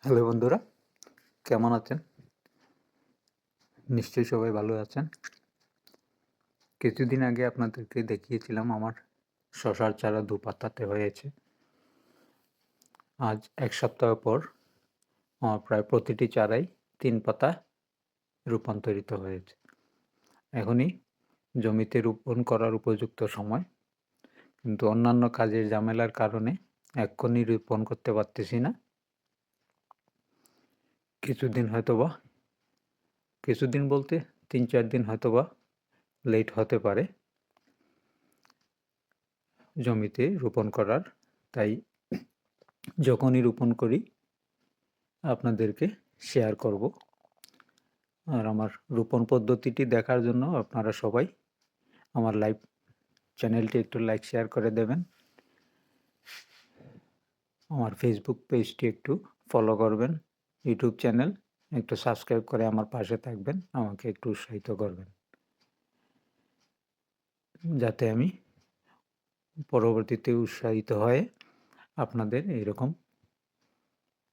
Hello বন্ধুরা, কেমন আছেন? নিশ্চয়ই সবাই ভালো আছেন। কিছুদিন আগে আপনাদেরকে দেখিয়েছিলাম আমার শসার চারা ২ পাতাতে হয়েছে। আজ ১ সপ্তাহ পর আমার প্রায় প্রতিটি চারাই ৩ পাতায় রূপান্তরিত হয়েছে। এখনই জমিতে রোপণ করার উপযুক্ত সময়। কিন্তু অন্যান্য কাজের ঝামেলার কারণে এক্ষুনি রোপণ করতে পারতেছি না। কিছুদিন বলতে ৩-৪ দিন হয়তোবা লেট হতে পারে জমিতে রোপণ করার। তাই যখনই রোপণ করি আপনাদেরকে শেয়ার করব। আর আমার রোপণ পদ্ধতিটি দেখার জন্য আপনারা সবাই আমার লাইভ চ্যানেলটি একটু লাইক শেয়ার করে দেবেন। আমার ফেসবুক পেজটি একটু ফলো করবেন। ইউটিউব চ্যানেল একটু সাবস্ক্রাইব করে আমার পাশে থাকবেন, আমাকে একটু উৎসাহিত করবেন, যাতে আমি পরবর্তীতে উৎসাহিত হয়ে আপনাদের এইরকম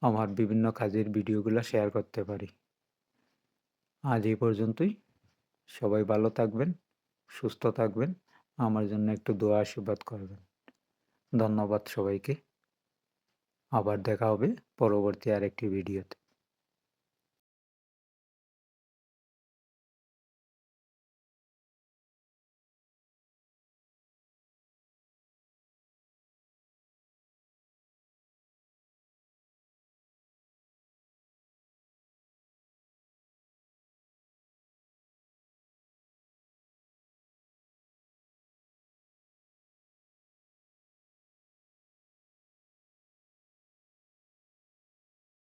আমার বিভিন্ন কাজের ভিডিওগুলো শেয়ার করতে পারি। আজ এই পর্যন্তই। সবাই ভালো থাকবেন, সুস্থ থাকবেন, আমার জন্য একটু দোয়া আশীর্বাদ করবেন। ধন্যবাদ সবাইকে। আবার দেখা হবে পরবর্তী আরেকটি ভিডিওতে।